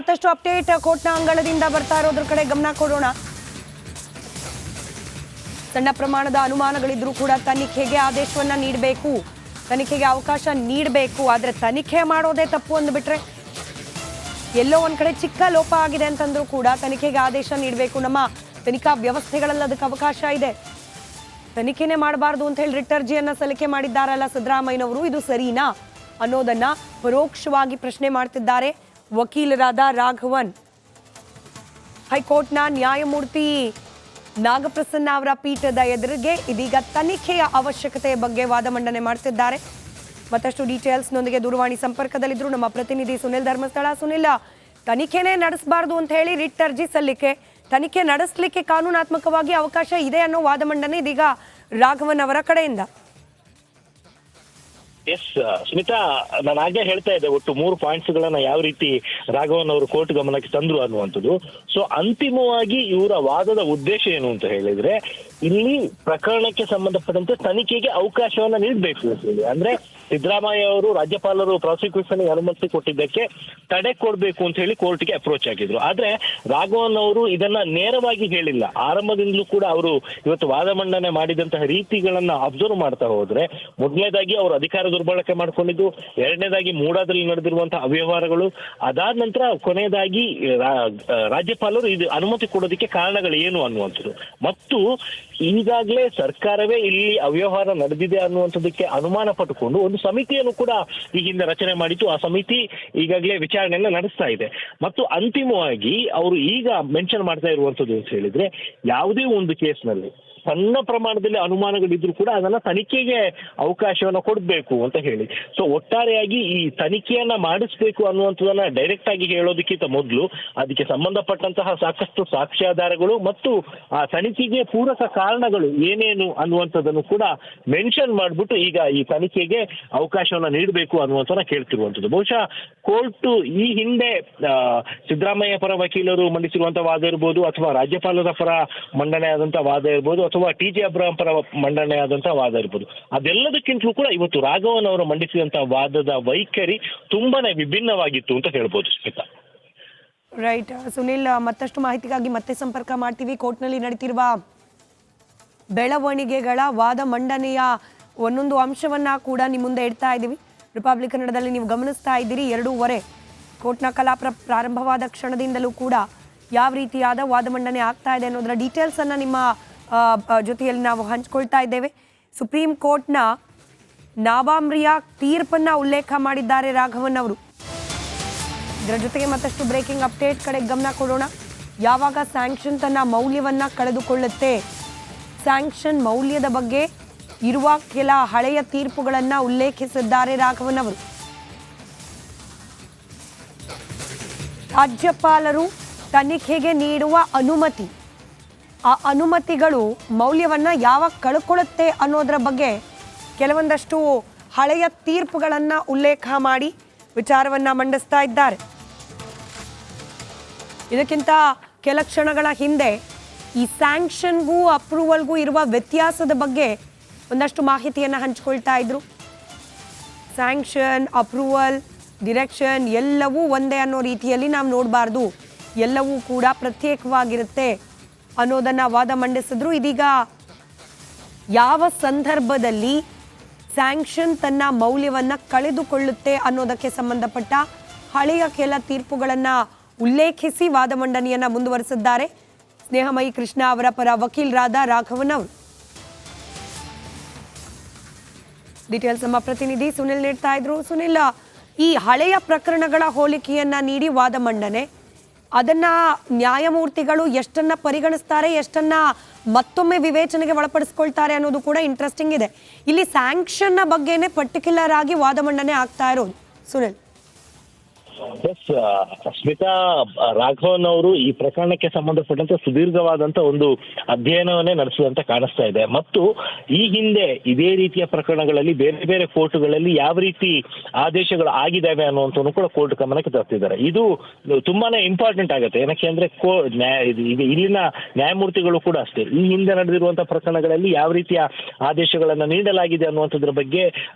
ಮತ್ತಷ್ಟು ಅಪ್ಡೇಟ್ ಕೋರ್ಟ್ನ ಅಂಗಳದಿಂದ ಬರ್ತಾ ಇರೋದ್ರ ಕಡೆ ಗಮನ ಕೊಡೋಣ. ಸಣ್ಣ ಪ್ರಮಾಣದ ಅನುಮಾನಗಳಿದ್ರೂ ಕೂಡ ತನಿಖೆಗೆ ಆದೇಶವನ್ನ ನೀಡಬೇಕು, ತನಿಖೆಗೆ ಅವಕಾಶ ನೀಡಬೇಕು. ಆದ್ರೆ ತನಿಖೆ ಮಾಡೋದೇ ತಪ್ಪು ಅಂದ್ಬಿಟ್ರೆ ಎಲ್ಲೋ ಒಂದ್ ಕಡೆ ಚಿಕ್ಕ ಲೋಪ ಆಗಿದೆ ಅಂತಂದ್ರೂ ಕೂಡ ತನಿಖೆಗೆ ಆದೇಶ ನೀಡಬೇಕು. ನಮ್ಮ ತನಿಖಾ ವ್ಯವಸ್ಥೆಗಳಲ್ಲಿ ಅದಕ್ಕೆ ಅವಕಾಶ ಇದೆ. ತನಿಖೆನೇ ಮಾಡಬಾರ್ದು ಅಂತ ಹೇಳಿ ರಿಟ್ ಅರ್ಜಿಯನ್ನ ಸಲ್ಲಿಕೆ ಮಾಡಿದ್ದಾರಲ್ಲ ಸಿದ್ದರಾಮಯ್ಯನವರು, ಇದು ಸರಿನಾ ಅನ್ನೋದನ್ನ ಪರೋಕ್ಷವಾಗಿ ಪ್ರಶ್ನೆ ಮಾಡ್ತಿದ್ದಾರೆ ವಕೀಲರಾದ ರಾಘವನ್. ಹೈಕೋರ್ಟ್ನ ನ್ಯಾಯಮೂರ್ತಿ ನಾಗಪ್ರಸನ್ನ ಅವರ ಪೀಠದ ಎದುರಿಗೆ ಇದೀಗ ತನಿಖೆಯ ಅವಶ್ಯಕತೆಯ ಬಗ್ಗೆ ವಾದ ಮಂಡನೆ ಮಾಡ್ತಿದ್ದಾರೆ. ಮತ್ತಷ್ಟು ಡೀಟೇಲ್ಸ್ನೊಂದಿಗೆ ದೂರವಾಣಿ ಸಂಪರ್ಕದಲ್ಲಿದ್ರು ನಮ್ಮ ಪ್ರತಿನಿಧಿ ಸುನಿಲ್ ಧರ್ಮಸ್ಥಳ. ಸುನಿಲ್, ತನಿಖೆನೇ ನಡೆಸಬಾರ್ದು ಅಂತ ಹೇಳಿ ರಿಟ್ ಅರ್ಜಿ ಸಲ್ಲಿಕೆ, ತನಿಖೆ ನಡೆಸಲಿಕ್ಕೆ ಕಾನೂನಾತ್ಮಕವಾಗಿ ಅವಕಾಶ ಇದೆ ಅನ್ನೋ ವಾದ ಮಂಡನೆ ಇದೀಗ ರಾಘವನ್ ಅವರ ಕಡೆಯಿಂದ. ಎಸ್ ಸ್ಮಿತಾ, ನಾನು ಹಾಗೆ ಹೇಳ್ತಾ ಇದ್ದೆ, ಒಟ್ಟು 3 ಪಾಯಿಂಟ್ಸ್ಗಳನ್ನ ಯಾವ ರೀತಿ ರಾಘವನ್ ಅವರು ಕೋರ್ಟ್ ಗಮನಕ್ಕೆ ತಂದ್ರು ಅನ್ನುವಂಥದ್ದು. ಸೊ ಅಂತಿಮವಾಗಿ ಇವರ ವಾದದ ಉದ್ದೇಶ ಏನು ಅಂತ ಹೇಳಿದ್ರೆ, ಇಲ್ಲಿ ಪ್ರಕರಣಕ್ಕೆ ಸಂಬಂಧಪಟ್ಟಂತೆ ತನಿಖೆಗೆ ಅವಕಾಶವನ್ನ ನೀಡಬೇಕು ಅಂತ ಹೇಳಿ. ಅಂದ್ರೆ ಸಿದ್ದರಾಮಯ್ಯ ಅವರು ರಾಜ್ಯಪಾಲರು ಪ್ರಾಸಿಕ್ಯೂಷನ್ ಅನುಮತಿ ಕೊಟ್ಟಿದ್ದಕ್ಕೆ ತಡೆ ಕೊಡಬೇಕು ಅಂತ ಹೇಳಿ ಕೋರ್ಟ್ಗೆ ಅಪ್ರೋಚ್ ಆಗಿದ್ರು. ಆದ್ರೆ ರಾಘವನ್ ಅವರು ಇದನ್ನ ನೇರವಾಗಿ ಹೇಳಿಲ್ಲ. ಆರಂಭದಿಂದಲೂ ಕೂಡ ಅವರು ಇವತ್ತು ವಾದ ಮಂಡನೆ ಮಾಡಿದಂತಹ ರೀತಿಗಳನ್ನ ಅಬ್ಸರ್ವ್ ಮಾಡ್ತಾ ಹೋದ್ರೆ, ಮೊದಲನೇದಾಗಿ ಅವರು ಅಧಿಕಾರ ದುರ್ಬಳಕೆ ಮಾಡ್ಕೊಂಡಿದ್ದು, ಎರಡನೇದಾಗಿ ಮೂಡಾದಲ್ಲಿ ನಡೆದಿರುವಂತಹ ಅವ್ಯವಹಾರಗಳು, ಅದಾದ ನಂತರ ಕೊನೆಯದಾಗಿ ರಾಜ್ಯಪಾಲರು ಇದು ಅನುಮತಿ ಕೊಡೋದಕ್ಕೆ ಕಾರಣಗಳು ಏನು ಅನ್ನುವಂಥದ್ದು. ಮತ್ತು ಈಗಾಗಲೇ ಸರ್ಕಾರವೇ ಇಲ್ಲಿ ಅವ್ಯವಹಾರ ನಡೆದಿದೆ ಅನ್ನುವಂಥದ್ದಕ್ಕೆ ಅನುಮಾನ ಪಟ್ಟುಕೊಂಡು ಒಂದು ಸಮಿತಿಯನ್ನು ಕೂಡ ಈ ಹಿಂದೆ ರಚನೆ ಮಾಡಿದ್ದು. ಆ ಸಮಿತಿ ಈಗಾಗಲೇ ವಿಚಾರಣೆಯನ್ನ ನಡೆಸ್ತಾ ಇದೆ. ಮತ್ತು ಅಂತಿಮವಾಗಿ ಅವರು ಈಗ ಮೆನ್ಷನ್ ಮಾಡ್ತಾ ಇರುವಂಥದ್ದು ಅಂತ ಹೇಳಿದ್ರೆ, ಯಾವುದೇ ಒಂದು ಕೇಸ್ನಲ್ಲಿ ಸಣ್ಣ ಪ್ರಮಾಣದಲ್ಲಿ ಅನುಮಾನಗಳಿದ್ರು ಕೂಡ ಅದನ್ನ ತನಿಖೆಗೆ ಅವಕಾಶವನ್ನ ಕೊಡಬೇಕು ಅಂತ ಹೇಳಿ. ಸೊ ಒಟ್ಟಾರೆಯಾಗಿ ಈ ತನಿಖೆಯನ್ನ ಮಾಡಿಸ್ಬೇಕು ಅನ್ನುವಂಥದ್ದನ್ನ ಡೈರೆಕ್ಟ್ ಆಗಿ ಹೇಳೋದಕ್ಕಿಂತ ಮೊದಲು ಅದಕ್ಕೆ ಸಂಬಂಧಪಟ್ಟಂತಹ ಸಾಕಷ್ಟು ಸಾಕ್ಷ್ಯಾಧಾರಗಳು ಮತ್ತು ಆ ತನಿಖೆಗೆ ಪೂರಕ ಕಾರಣಗಳು ಏನೇನು ಅನ್ನುವಂಥದ್ದನ್ನು ಕೂಡ ಮೆನ್ಷನ್ ಮಾಡ್ಬಿಟ್ಟು ಈಗ ಈ ತನಿಖೆಗೆ ಅವಕಾಶವನ್ನ ನೀಡಬೇಕು ಅನ್ನುವಂಥದ್ದನ್ನ ಕೇಳ್ತಿರುವಂಥದ್ದು. ಬಹುಶಃ ಕೋರ್ಟ್ ಈ ಹಿಂದೆ ಸಿದ್ದರಾಮಯ್ಯ ಪರ ವಕೀಲರು ಮಂಡಿಸಿರುವಂತಹ ವಾದ ಇರ್ಬೋದು, ಅಥವಾ ರಾಜ್ಯಪಾಲರ ಪರ ಮಂಡನೆ ಆದಂತಹ ವಾದ ಇರ್ಬೋದು, ಅಥವಾ ಟಿ.ಜೆ. ಅಬ್ರಹಾಂ ಪರ ಮಂಡನೆ ಆದಂತಹ ವಾದ ಇರ್ಬೋದು, ಅದೆಲ್ಲದಕ್ಕಿಂತಲೂ ಕೂಡ ಇವತ್ತು ರಾಘವನ್ ಅವರು ಮಂಡಿಸಿದಂತಹ ವಾದದ ವೈಖರಿ ತುಂಬಾನೇ ವಿಭಿನ್ನವಾಗಿತ್ತು ಅಂತ ಹೇಳ್ಬೋದು ಸ್ಮಿತಾ. ರೈಟ್ ಸುನಿಲ್, ಮತ್ತಷ್ಟು ಮಾಹಿತಿಗಾಗಿ ಮತ್ತೆ ಸಂಪರ್ಕ ಮಾಡ್ತೀವಿ. ಕೋರ್ಟ್ನಲ್ಲಿ ನಡೀತಿರುವ ಬೆಳವಣಿಗೆಗಳ ವಾದ ಮಂಡನೆಯ ಒಂದೊಂದು ಅಂಶವನ್ನ ಕೂಡ ನಿಮ್ಮ ಮುಂದೆ ಇಡ್ತಾ ಇದ್ದೀವಿ. ರಿಪಬ್ಲಿಕ್ ಕನ್ನಡದಲ್ಲಿ ನೀವು ಗಮನಿಸ್ತಾ ಇದ್ದೀರಿ. 2:30 ಕೋರ್ಟ್ನ ಕಲಾಪ ಪ್ರಾರಂಭವಾದ ಕ್ಷಣದಿಂದಲೂ ಕೂಡ ಯಾವ ರೀತಿಯಾದ ವಾದ ಮಂಡನೆ ಆಗ್ತಾ ಇದೆ ಅನ್ನೋದರ ಡೀಟೇಲ್ಸ್ ಅನ್ನ ನಿಮ್ಮ ಜೊತೆಯಲ್ಲಿ ನಾವು ಹಂಚ್ಕೊಳ್ತಾ ಇದ್ದೇವೆ. ಸುಪ್ರೀಂ ಕೋರ್ಟ್ನ ನಾವಾಮ್ರಿಯ ತೀರ್ಪನ್ನ ಉಲ್ಲೇಖ ಮಾಡಿದ್ದಾರೆ ರಾಘವನ್ ಅವರು. ಇದರ ಜೊತೆಗೆ ಮತ್ತಷ್ಟು ಬ್ರೇಕಿಂಗ್ ಅಪ್ಡೇಟ್ ಕಡೆ ಗಮನ ಕೊಡೋಣ. ಯಾವಾಗ ಸ್ಯಾಂಕ್ಷನ್ ತನ್ನ ಮೌಲ್ಯವನ್ನ ಕಳೆದುಕೊಳ್ಳುತ್ತೆ, ಸ್ಯಾಂಕ್ಷನ್ ಮೌಲ್ಯದ ಬಗ್ಗೆ ಇರುವ ಕೆಲ ಹಳೆಯ ತೀರ್ಪುಗಳನ್ನ ಉಲ್ಲೇಖಿಸಿದ್ದಾರೆ ರಾಘವನ್ ಅವರು. ರಾಜ್ಯಪಾಲರು ತನಿಖೆಗೆ ನೀಡುವ ಅನುಮತಿ, ಆ ಅನುಮತಿಗಳು ಮೌಲ್ಯವನ್ನ ಯಾವಾಗ ಕಳ್ಕೊಳ್ಳುತ್ತೆ ಅನ್ನೋದರ ಬಗ್ಗೆ ಕೆಲವೊಂದಷ್ಟು ಹಳೆಯ ತೀರ್ಪುಗಳನ್ನ ಉಲ್ಲೇಖ ಮಾಡಿ ವಿಚಾರವನ್ನ ಮಂಡಿಸ್ತಾ ಇದ್ದಾರೆ. ಇದಕ್ಕಿಂತ ಕೆಲ ಕ್ಷಣಗಳ ಹಿಂದೆ ಈ ಸ್ಯಾಂಕ್ಷನ್ಗೂ ಅಪ್ರೂವಲ್ಗೂ ಇರುವ ವ್ಯತ್ಯಾಸದ ಬಗ್ಗೆ ಒಂದಷ್ಟು ಮಾಹಿತಿಯನ್ನು ಹಂಚಿಕೊಳ್ತಾ ಇದ್ರು. ಸ್ಯಾಂಕ್ಷನ್, ಅಪ್ರೂವಲ್, ಡಿರೆಕ್ಷನ್ ಎಲ್ಲವೂ ಒಂದೇ ಅನ್ನೋ ರೀತಿಯಲ್ಲಿ ನಾವು ನೋಡಬಾರ್ದು, ಎಲ್ಲವೂ ಕೂಡ ಪ್ರತ್ಯೇಕವಾಗಿರುತ್ತೆ ಅನ್ನೋದನ್ನ ವಾದ ಮಂಡಿಸಿದ್ರು. ಇದೀಗ ಯಾವ ಸಂದರ್ಭದಲ್ಲಿ ಸ್ಯಾಂಕ್ಷನ್ ತನ್ನ ಮೌಲ್ಯವನ್ನ ಕಳೆದುಕೊಳ್ಳುತ್ತೆ ಅನ್ನೋದಕ್ಕೆ ಸಂಬಂಧಪಟ್ಟ ಹಳೆಯ ಕೆಲ ತೀರ್ಪುಗಳನ್ನ ಉಲ್ಲೇಖಿಸಿ ವಾದ ಮಂಡನೆಯನ್ನ ಮುಂದುವರೆಸಿದ್ದಾರೆ ಸ್ನೇಹಮಯಿ ಕೃಷ್ಣ ಅವರ ಪರ ವಕೀಲರಾದ ರಾಘವನ್ ಅವರು. ಡೀಟೇಲ್ಸ್ ನಮ್ಮ ಪ್ರತಿನಿಧಿ ಸುನಿಲ್ ನೀಡ್ತಾ ಇದ್ರು. ಸುನಿಲ್, ಈ ಹಳೆಯ ಪ್ರಕರಣಗಳ ಹೋಲಿಕೆಯನ್ನ ನೀಡಿ ವಾದ ಮಂಡನೆ, ಅದನ್ನ ನ್ಯಾಯಮೂರ್ತಿಗಳು ಎಷ್ಟನ್ನ ಪರಿಗಣಿಸ್ತಾರೆ, ಎಷ್ಟನ್ನ ಮತ್ತೊಮ್ಮೆ ವಿವೇಚನೆಗೆ ಒಳಪಡಿಸ್ಕೊಳ್ತಾರೆ ಅನ್ನೋದು ಕೂಡ ಇಂಟ್ರೆಸ್ಟಿಂಗ್ ಇದೆ. ಇಲ್ಲಿ ಸ್ಯಾಂಕ್ಷನ್ನ ಬಗ್ಗೆನೇ ಪರ್ಟಿಕ್ಯುಲರ್ ಆಗಿ ವಾದ ಮಂಡನೆ ಆಗ್ತಾ ಇರೋದು ಸುನಿಲ್. ಎಸ್ ಸ್ಮಿತಾ, ರಾಘವನ್ ಅವರು ಈ ಪ್ರಕರಣಕ್ಕೆ ಸಂಬಂಧಪಟ್ಟಂತೆ ಸುದೀರ್ಘವಾದಂತ ಒಂದು ಅಧ್ಯಯನವನ್ನೇ ನಡೆಸುವಂತ ಕಾಣಿಸ್ತಾ ಇದೆ. ಮತ್ತು ಈ ಹಿಂದೆ ಇದೇ ರೀತಿಯ ಪ್ರಕರಣಗಳಲ್ಲಿ ಬೇರೆ ಬೇರೆ ಕೋರ್ಟ್ಗಳಲ್ಲಿ ಯಾವ ರೀತಿ ಆದೇಶಗಳು ಆಗಿದ್ದಾವೆ ಅನ್ನುವಂಥನ್ನು ಕೂಡ ಕೋರ್ಟ್ ಗಮನಕ್ಕೆ ತರ್ತಿದ್ದಾರೆ. ಇದು ತುಂಬಾನೇ ಇಂಪಾರ್ಟೆಂಟ್ ಆಗುತ್ತೆ. ಏನಕ್ಕೆ ಅಂದ್ರೆ ಇಲ್ಲಿನ ನ್ಯಾಯಮೂರ್ತಿಗಳು ಕೂಡ ಅಷ್ಟೇ ಈ ಹಿಂದೆ ನಡೆದಿರುವಂತಹ ಪ್ರಕರಣಗಳಲ್ಲಿ ಯಾವ ರೀತಿಯ ಆದೇಶಗಳನ್ನ ನೀಡಲಾಗಿದೆ ಅನ್ನುವಂಥದ್ರ ಬಗ್ಗೆ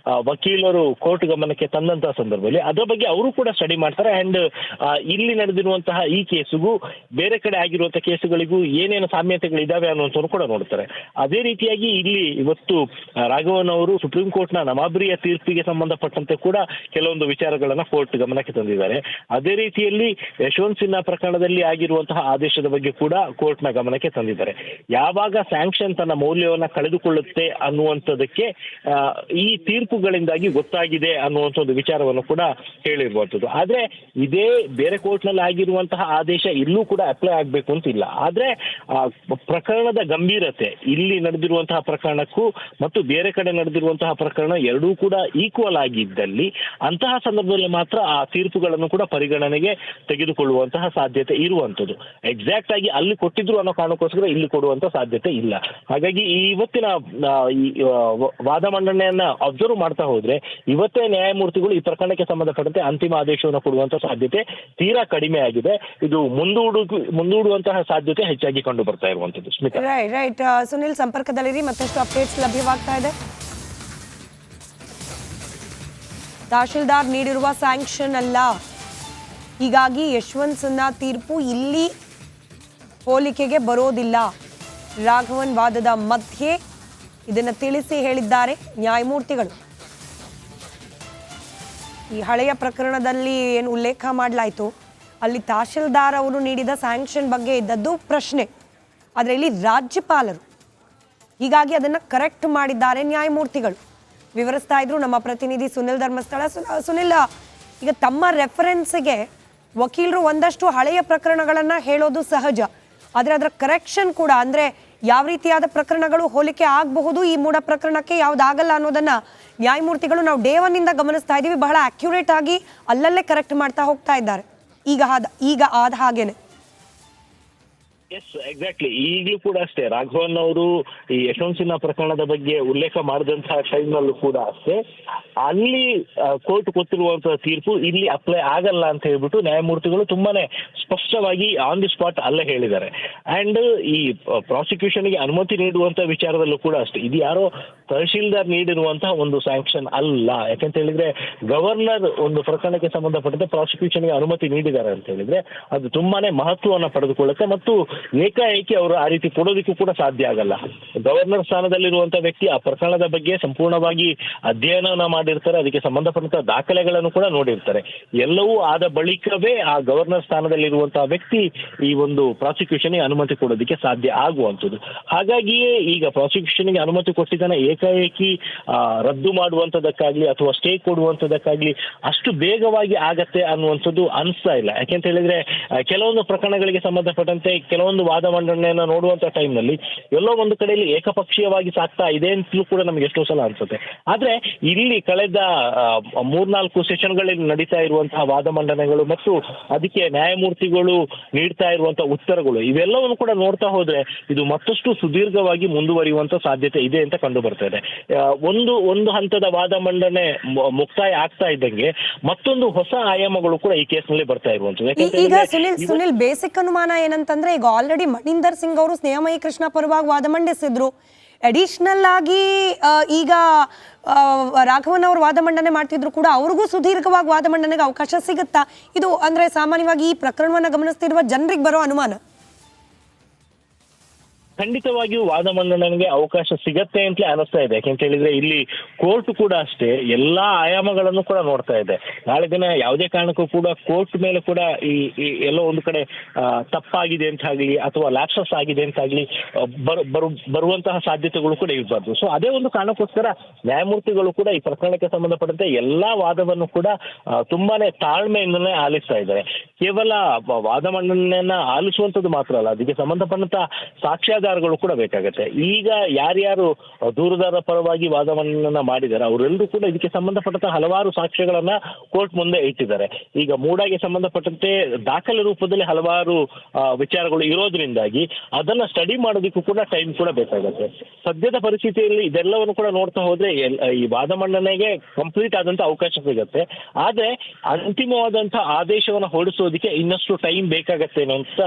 ವಕೀಲರು ಕೋರ್ಟ್ ಗಮನಕ್ಕೆ ತಂದಂತಹ ಸಂದರ್ಭದಲ್ಲಿ ಅದರ ಬಗ್ಗೆ ಅವರು ಕೂಡ ಸ್ಟಡಿ ಮಾಡ್ತಾರೆ. ಅಂಡ್ ಇಲ್ಲಿ ನಡೆದಿರುವಂತಹ ಈ ಕೇಸಿಗೂ ಬೇರೆ ಕಡೆ ಆಗಿರುವಂತಹ ಕೇಸುಗಳಿಗೂ ಏನೇನು ಸಾಮ್ಯತೆಗಳಿದಾವೆ ಅನ್ನುವಂಥದ್ದು ಕೂಡ ನೋಡ್ತಾರೆ. ಅದೇ ರೀತಿಯಾಗಿ ಇಲ್ಲಿ ಇವತ್ತು ರಾಘವನ್ ಅವರು ಸುಪ್ರೀಂ ಕೋರ್ಟ್ನ ನವಾಬ್ರಿಯ ತೀರ್ಪಿಗೆ ಸಂಬಂಧಪಟ್ಟಂತೆ ಕೂಡ ಕೆಲವೊಂದು ವಿಚಾರಗಳನ್ನ ಕೋರ್ಟ್ ಗಮನಕ್ಕೆ ತಂದಿದ್ದಾರೆ. ಅದೇ ರೀತಿಯಲ್ಲಿ ಯಶವಂತ್ ಸಿನ್ಹಾ ಪ್ರಕರಣದಲ್ಲಿ ಆಗಿರುವಂತಹ ಆದೇಶದ ಬಗ್ಗೆ ಕೂಡ ಕೋರ್ಟ್ನ ಗಮನಕ್ಕೆ ತಂದಿದ್ದಾರೆ. ಯಾವಾಗ ಸ್ಯಾಂಕ್ಷನ್ ತನ್ನ ಮೌಲ್ಯವನ್ನ ಕಳೆದುಕೊಳ್ಳುತ್ತೆ ಅನ್ನುವಂಥದ್ದಕ್ಕೆ ಈ ತೀರ್ಪುಗಳಿಂದಾಗಿ ಗೊತ್ತಾಗಿದೆ ಅನ್ನುವಂಥ ಒಂದು ವಿಚಾರವನ್ನು ಕೂಡ ಹೇಳಿರುವಂಥದ್ದು. ಆದ್ರೆ ಇದೇ ಬೇರೆ ಕೋರ್ಟ್ನಲ್ಲಿ ಆಗಿರುವಂತಹ ಆದೇಶ ಇಲ್ಲೂ ಕೂಡ ಅಪ್ಲೈ ಆಗ್ಬೇಕು ಅಂತಿಲ್ಲ. ಆದ್ರೆ ಪ್ರಕರಣದ ಗಂಭೀರತೆ ಇಲ್ಲಿ ನಡೆದಿರುವಂತಹ ಪ್ರಕರಣಕ್ಕೂ ಮತ್ತು ಬೇರೆ ಕಡೆ ನಡೆದಿರುವಂತಹ ಪ್ರಕರಣ ಎರಡೂ ಕೂಡ ಈಕ್ವಲ್ ಆಗಿದ್ದಲ್ಲಿ ಅಂತಹ ಸಂದರ್ಭದಲ್ಲಿ ಮಾತ್ರ ಆ ತೀರ್ಪುಗಳನ್ನು ಕೂಡ ಪರಿಗಣನೆಗೆ ತೆಗೆದುಕೊಳ್ಳುವಂತಹ ಸಾಧ್ಯತೆ ಇರುವಂಥದ್ದು. ಎಕ್ಸಾಕ್ಟ್ ಆಗಿ ಅಲ್ಲಿ ಕೊಟ್ಟಿದ್ರು ಅನ್ನೋ ಕಾರಣಕ್ಕೋಸ್ಕರ ಇಲ್ಲಿ ಕೊಡುವಂತ ಸಾಧ್ಯತೆ ಇಲ್ಲ. ಹಾಗಾಗಿ ಈ ಇವತ್ತಿನ ಈ ವಾದ ಮಂಡನೆಯನ್ನ ಅಬ್ಸರ್ವ್ ಮಾಡ್ತಾ ಹೋದ್ರೆ ಇವತ್ತೇ ನ್ಯಾಯಮೂರ್ತಿಗಳು ಈ ಪ್ರಕರಣಕ್ಕೆ ಸಂಬಂಧಪಟ್ಟಂತೆ ಅಂತಿಮ ಆದೇಶವನ್ನು ಕೊಡುವಂತ ಸಾಧ್ಯತೆ ತೀರಾ ಕಡಿಮೆ ಆಗಿದೆ. ಇದು ಮುಂದೂಡುವಂತಹ ಸಾಧ್ಯತೆ ಹೆಚ್ಚಾಗಿ ಕಂಡು ಬರ್ತಾ ಇರುವಂತದ್ದು. ಸ್ಮಿತಾ. ರೈಟ್ ಸುನಿಲ್, ಸಂಪರ್ಕದಲ್ಲಿರಿ, ಮತ್ತಷ್ಟು ಅಪ್ಡೇಟ್ಸ್ ಲಭ್ಯವಾಗ್ತಾ ಇದೆ. ತಹಶೀಲ್ದಾರ್ ನೀಡಿರುವ ಸ್ಯಾಂಕ್ಷನ್ ಅಲ್ಲ, ಹೀಗಾಗಿ ಯಶವಂತ್ ಸಿನ್ಹಾ ತೀರ್ಪು ಇಲ್ಲಿ ಹೋಲಿಕೆಗೆ ಬರೋದಿಲ್ಲ. ರಾಘವನ್ ವಾದದ ಮಧ್ಯೆ ಇದನ್ನು ತಿಳಿಸಿ ಹೇಳಿದ್ದಾರೆ ನ್ಯಾಯಮೂರ್ತಿಗಳು. ಈ ಹಳೆಯ ಪ್ರಕರಣದಲ್ಲಿ ಏನು ಉಲ್ಲೇಖ ಮಾಡಲಾಯಿತು ಅಲ್ಲಿ ತಹಶೀಲ್ದಾರ್ ಅವರು ನೀಡಿದ ಸ್ಯಾಂಕ್ಷನ್ ಬಗ್ಗೆ ಇದ್ದದ್ದು ಪ್ರಶ್ನೆ, ಆದರೆ ಇಲ್ಲಿ ರಾಜ್ಯಪಾಲರು, ಹೀಗಾಗಿ ಅದನ್ನು ಕರೆಕ್ಟ್ ಮಾಡಿದ್ದಾರೆ ನ್ಯಾಯಮೂರ್ತಿಗಳು. ವಿವರಿಸ್ತಾ ಇದ್ರು ನಮ್ಮ ಪ್ರತಿನಿಧಿ ಸುನಿಲ್ ಧರ್ಮಸ್ಥಳ. ಸುನಿಲ್, ಈಗ ತಮ್ಮ ರೆಫರೆನ್ಸ್ಗೆ ವಕೀಲರು ಒಂದಷ್ಟು ಹಳೆಯ ಪ್ರಕರಣಗಳನ್ನು ಹೇಳೋದು ಸಹಜ, ಆದರೆ ಅದರ ಕರೆಕ್ಷನ್ ಕೂಡ, ಅಂದರೆ ಯಾವ ರೀತಿಯಾದ ಪ್ರಕರಣಗಳು ಹೋಲಿಕೆ ಆಗಬಹುದು ಈ ಮೂಢ ಪ್ರಕರಣಕ್ಕೆ, ಯಾವುದಾಗಲ್ಲ ಅನ್ನೋದನ್ನ ನ್ಯಾಯಮೂರ್ತಿಗಳು ನಾವು ಡೇ 1 ಇಂದ ಗಮನಿಸ್ತಾ ಇದ್ದೀವಿ. ಬಹಳ ಅಕ್ಯುರೇಟ್ ಆಗಿ ಅಲ್ಲಲ್ಲೇ ಕರೆಕ್ಟ್ ಮಾಡ್ತಾ ಹೋಗ್ತಾ ಇದ್ದಾರೆ. ಈಗ ಆದ ಹಾಗೇನೆ. Yes, exactly. ಈಗಲೂ ಕೂಡ ಅಷ್ಟೇ ರಾಘವನ್ ಅವರು ಈ ಯಶವಂತ್ ಸಿನ್ಹಾ ಪ್ರಕರಣದ ಬಗ್ಗೆ ಉಲ್ಲೇಖ ಮಾಡಿದಂತಹ ಟೈಮ್ನಲ್ಲೂ ಕೂಡ ಅಷ್ಟೇ ಅಲ್ಲಿ ಕೋರ್ಟ್ ಕೊಟ್ಟಿರುವಂತಹ ತೀರ್ಪು ಇಲ್ಲಿ ಅಪ್ಲೈ ಆಗಲ್ಲ ಅಂತ ಹೇಳ್ಬಿಟ್ಟು ನ್ಯಾಯಮೂರ್ತಿಗಳು ತುಂಬಾನೇ ಸ್ಪಷ್ಟವಾಗಿ ಆನ್ ದಿ ಸ್ಪಾಟ್ ಅಲ್ಲೇ ಹೇಳಿದ್ದಾರೆ. ಅಂಡ್ ಈ ಪ್ರಾಸಿಕ್ಯೂಷನ್ಗೆ ಅನುಮತಿ ನೀಡುವಂತಹ ವಿಚಾರದಲ್ಲೂ ಕೂಡ ಅಷ್ಟೇ ಇದು ಯಾರೋ ತಹಶೀಲ್ದಾರ್ ನೀಡಿರುವಂತಹ ಒಂದು ಸ್ಯಾಂಕ್ಷನ್ ಅಲ್ಲ. ಯಾಕಂತ ಹೇಳಿದ್ರೆ ಗವರ್ನರ್ ಒಂದು ಪ್ರಕರಣಕ್ಕೆ ಸಂಬಂಧಪಟ್ಟಂತೆ ಪ್ರಾಸಿಕ್ಯೂಷನ್ಗೆ ಅನುಮತಿ ನೀಡಿದ್ದಾರೆ ಅಂತ ಹೇಳಿದ್ರೆ ಅದು ತುಂಬಾನೇ ಮಹತ್ವವನ್ನು ಪಡೆದುಕೊಳ್ಳುತ್ತೆ ಮತ್ತು ಏಕಾಏಕಿ ಅವರು ಆ ರೀತಿ ಕೊಡೋದಕ್ಕೂ ಕೂಡ ಸಾಧ್ಯ ಆಗಲ್ಲ. ಗವರ್ನರ್ ಸ್ಥಾನದಲ್ಲಿರುವಂತಹ ವ್ಯಕ್ತಿ ಆ ಪ್ರಕರಣದ ಬಗ್ಗೆ ಸಂಪೂರ್ಣವಾಗಿ ಅಧ್ಯಯನವನ್ನ ಮಾಡಿರ್ತಾರೆ, ಅದಕ್ಕೆ ಸಂಬಂಧಪಟ್ಟಂತಹ ದಾಖಲೆಗಳನ್ನು ಕೂಡ ನೋಡಿರ್ತಾರೆ. ಎಲ್ಲವೂ ಆದ ಬಳಿಕವೇ ಆ ಗವರ್ನರ್ ಸ್ಥಾನದಲ್ಲಿರುವಂತಹ ವ್ಯಕ್ತಿ ಈ ಒಂದು ಪ್ರಾಸಿಕ್ಯೂಷನ್ಗೆ ಅನುಮತಿ ಕೊಡೋದಕ್ಕೆ ಸಾಧ್ಯ ಆಗುವಂಥದ್ದು. ಹಾಗಾಗಿಯೇ ಈಗ ಪ್ರಾಸಿಕ್ಯೂಷನ್ಗೆ ಅನುಮತಿ ಕೊಟ್ಟಿದ್ದಾನೆ ಏಕಾಏಕಿ ರದ್ದು ಮಾಡುವಂಥದ್ದಕ್ಕಾಗ್ಲಿ ಅಥವಾ ಸ್ಟೇ ಕೊಡುವಂಥದ್ದಕ್ಕಾಗ್ಲಿ ಅಷ್ಟು ಬೇಗವಾಗಿ ಆಗತ್ತೆ ಅನ್ನುವಂಥದ್ದು ಅನಿಸ್ತಾ ಇಲ್ಲ. ಯಾಕೆಂತ ಹೇಳಿದ್ರೆ ಕೆಲವೊಂದು ಪ್ರಕರಣಗಳಿಗೆ ಸಂಬಂಧಪಟ್ಟಂತೆ ಕೆಲವೊಂದು ವಾದ ಮಂಡನೆಯನ್ನು ನೋಡುವಂತ ಟೈಮ್ನಲ್ಲಿ ಎಲ್ಲೋ ಒಂದು ಕಡೆಯಲ್ಲಿ ಏಕಪಕ್ಷೀಯವಾಗಿ ಸಾಗ್ತಾ ಇದೆ ಅಂತಲೂ ಕೂಡ ನಮಗೆ ಎಷ್ಟೋ ಸಲ ಅನ್ಸುತ್ತೆ. ಆದ್ರೆ ಇಲ್ಲಿ ಕಳೆದ 3-4 ಸೆಷನ್ಗಳಲ್ಲಿ ನಡೀತಾ ಇರುವಂತಹ ವಾದ ಮಂಡನೆಗಳು ಮತ್ತು ಅದಕ್ಕೆ ನ್ಯಾಯಮೂರ್ತಿಗಳು ನೀಡ್ತಾ ಇರುವಂತಹ ಉತ್ತರಗಳು ಇವೆಲ್ಲವನ್ನು ಕೂಡ ನೋಡ್ತಾ ಹೋದ್ರೆ ಇದು ಮತ್ತಷ್ಟು ಸುದೀರ್ಘವಾಗಿ ಮುಂದುವರಿಯುವಂತ ಸಾಧ್ಯತೆ ಇದೆ ಅಂತ ಕಂಡು ಬರ್ತಾ ಇದೆ. ಒಂದು ಹಂತದ ವಾದ ಮಂಡನೆ ಮುಕ್ತಾಯ ಆಗ್ತಾ ಇದ್ದಂಗೆ ಮತ್ತೊಂದು ಹೊಸ ಆಯಾಮಗಳು ಕೂಡ ಈ ಕೇಸ್ನಲ್ಲಿ ಬರ್ತಾ ಇರುವಂತದ್ದು. ಈಗ ಸುನಿಲ್ ಬೇಸಿಕ್ ಅನುಮಾನ ಏನಂತಂದ್ರೆ ಈಗ ಆಲ್ರೆಡಿ ಮಣಿಂದರ್ ಸಿಂಗ್ ಅವರು ಸ್ನೇಹಮಯಿ ಕೃಷ್ಣ ಪರವಾಗಿ ವಾದ ಮಂಡಿಸಿದ್ರು. ಅಡಿಷನಲ್ ಆಗಿ ಈಗ ರಾಘವನ್ ಅವರು ವಾದ ಮಂಡನೆ ಮಾಡ್ತಿದ್ರು ಕೂಡ ಅವ್ರಿಗೂ ಸುದೀರ್ಘವಾಗಿ ವಾದ ಮಂಡನೆಗೆ ಅವಕಾಶ ಸಿಗುತ್ತಾ? ಇದು ಅಂದ್ರೆ ಸಾಮಾನ್ಯವಾಗಿ ಈ ಪ್ರಕರಣವನ್ನ ಗಮನಿಸ್ತಿರುವ ಜನರಿಗೆ ಬರೋ ಅನುಮಾನ. ಖಂಡಿತವಾಗಿಯೂ ವಾದ ಮಂಡನೆಗೆ ಅವಕಾಶ ಸಿಗತ್ತೆ ಅಂತಲೇ ಅನಿಸ್ತಾ ಇದೆ. ಯಾಕೆಂತ ಹೇಳಿದ್ರೆ ಇಲ್ಲಿ ಕೋರ್ಟ್ ಕೂಡ ಅಷ್ಟೇ ಎಲ್ಲಾ ಆಯಾಮಗಳನ್ನು ಕೂಡ ನೋಡ್ತಾ ಇದೆ. ನಾಳೆ ದಿನ ಯಾವುದೇ ಕಾರಣಕ್ಕೂ ಕೂಡ ಕೋರ್ಟ್ ಮೇಲೆ ಕೂಡ ಈ ಎಲ್ಲೋ ಒಂದು ಕಡೆ ತಪ್ಪಾಗಿದೆ ಅಂತ ಆಗಲಿ ಅಥವಾ ಲ್ಯಾಪ್ಸಸ್ ಆಗಿದೆ ಅಂತ ಆಗಲಿ ಬರುವಂತಹ ಸಾಧ್ಯತೆಗಳು ಕೂಡ ಇರಬಾರ್ದು. ಸೊ ಅದೇ ಒಂದು ಕಾರಣಕ್ಕೋಸ್ಕರ ನ್ಯಾಯಮೂರ್ತಿಗಳು ಕೂಡ ಈ ಪ್ರಕರಣಕ್ಕೆ ಸಂಬಂಧಪಟ್ಟಂತೆ ಎಲ್ಲಾ ವಾದವನ್ನು ಕೂಡ ತುಂಬಾನೇ ತಾಳ್ಮೆಯಿಂದಲೇ ಆಲಿಸ್ತಾ ಇದ್ದಾರೆ. ಕೇವಲ ವಾದ ಮಂಡನೆಯನ್ನ ಆಲಿಸುವಂಥದ್ದು ಮಾತ್ರ ಅಲ್ಲ, ಅದಕ್ಕೆ ಸಂಬಂಧಪಟ್ಟಂತ ಸಾಕ್ಷ್ಯಾಧಾರಗಳು ಕೂಡ ಬೇಕಾಗುತ್ತೆ. ಈಗ ಯಾರ್ಯಾರು ದೂರುದಾರರ ಪರವಾಗಿ ವಾದ ಮಂಡನೆಯನ್ನ ಮಾಡಿದ್ದಾರೆ ಅವರೆಲ್ಲರೂ ಕೂಡ ಇದಕ್ಕೆ ಸಂಬಂಧಪಟ್ಟಂತ ಹಲವಾರು ಸಾಕ್ಷ್ಯಗಳನ್ನ ಕೋರ್ಟ್ ಮುಂದೆ ಇಟ್ಟಿದ್ದಾರೆ. ಈಗ ಮೂಡಾಗೆ ಸಂಬಂಧಪಟ್ಟಂತೆ ದಾಖಲೆ ರೂಪದಲ್ಲಿ ಹಲವಾರು ವಿಚಾರಗಳು ಇರೋದ್ರಿಂದಾಗಿ ಅದನ್ನ ಸ್ಟಡಿ ಮಾಡೋದಕ್ಕೂ ಕೂಡ ಟೈಮ್ ಕೂಡ ಬೇಕಾಗುತ್ತೆ. ಸದ್ಯದ ಪರಿಸ್ಥಿತಿಯಲ್ಲಿ ಇದೆಲ್ಲವನ್ನು ಕೂಡ ನೋಡ್ತಾ ಹೋದ್ರೆ ಈ ವಾದ ಮಂಡನೆಗೆ ಕಂಪ್ಲೀಟ್ ಆದಂತ ಅವಕಾಶ ಸಿಗುತ್ತೆ. ಆದ್ರೆ ಅಂತಿಮವಾದಂತಹ ಆದೇಶವನ್ನು ಹೊರಡಿಸೋದಕ್ಕೆ ಇನ್ನಷ್ಟು ಟೈಮ್ ಬೇಕಾಗತ್ತೆ ಅಂತ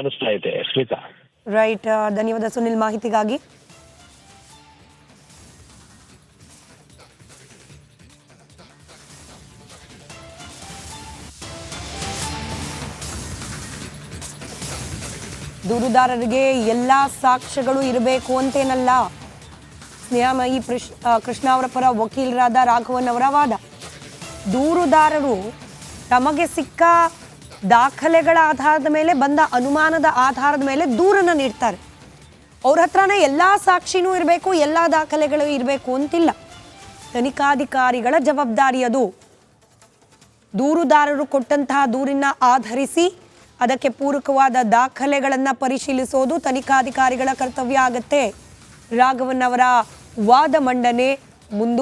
ಅನಿಸ್ತಾ ಇದೆ. ಸ್ಮಿತಾ. ರೈಟ್, ಧನ್ಯವಾದ ಸುನಿಲ್ ಮಾಹಿತಿಗಾಗಿ. ದೂರುದಾರರಿಗೆ ಎಲ್ಲ ಸಾಕ್ಷ್ಯಗಳು ಇರಬೇಕು ಅಂತೇನಲ್ಲ. ಸ್ನೇಹಮಯಿ ಕೃಷ್ಣ ಅವರ ಪರ ವಕೀಲರಾದ ರಾಘವನ್ ಅವರ ವಾದ, ದೂರುದಾರರು ತಮಗೆ ಸಿಕ್ಕ ದಾಖಲೆಗಳ ಆಧಾರದ ಮೇಲೆ, ಬಂದ ಅನುಮಾನದ ಆಧಾರದ ಮೇಲೆ ದೂರನ್ನು ನೀಡ್ತಾರೆ. ಅವ್ರ ಹತ್ರನೇ ಎಲ್ಲ ಸಾಕ್ಷಿನೂ ಇರಬೇಕು, ಎಲ್ಲ ದಾಖಲೆಗಳು ಇರಬೇಕು ಅಂತಿಲ್ಲ. ತನಿಖಾಧಿಕಾರಿಗಳ ಜವಾಬ್ದಾರಿ ಅದು. ದೂರುದಾರರು ಕೊಟ್ಟಂತಹ ದೂರಿನ ಆಧರಿಸಿ ಅದಕ್ಕೆ ಪೂರಕವಾದ ದಾಖಲೆಗಳನ್ನು ಪರಿಶೀಲಿಸೋದು ತನಿಖಾಧಿಕಾರಿಗಳ ಕರ್ತವ್ಯ ಆಗತ್ತೆ. ರಾಘವನ್ ಅವರ ವಾದ ಮಂಡನೆ ಮುಂದುವರಿಯುತ್ತದೆ.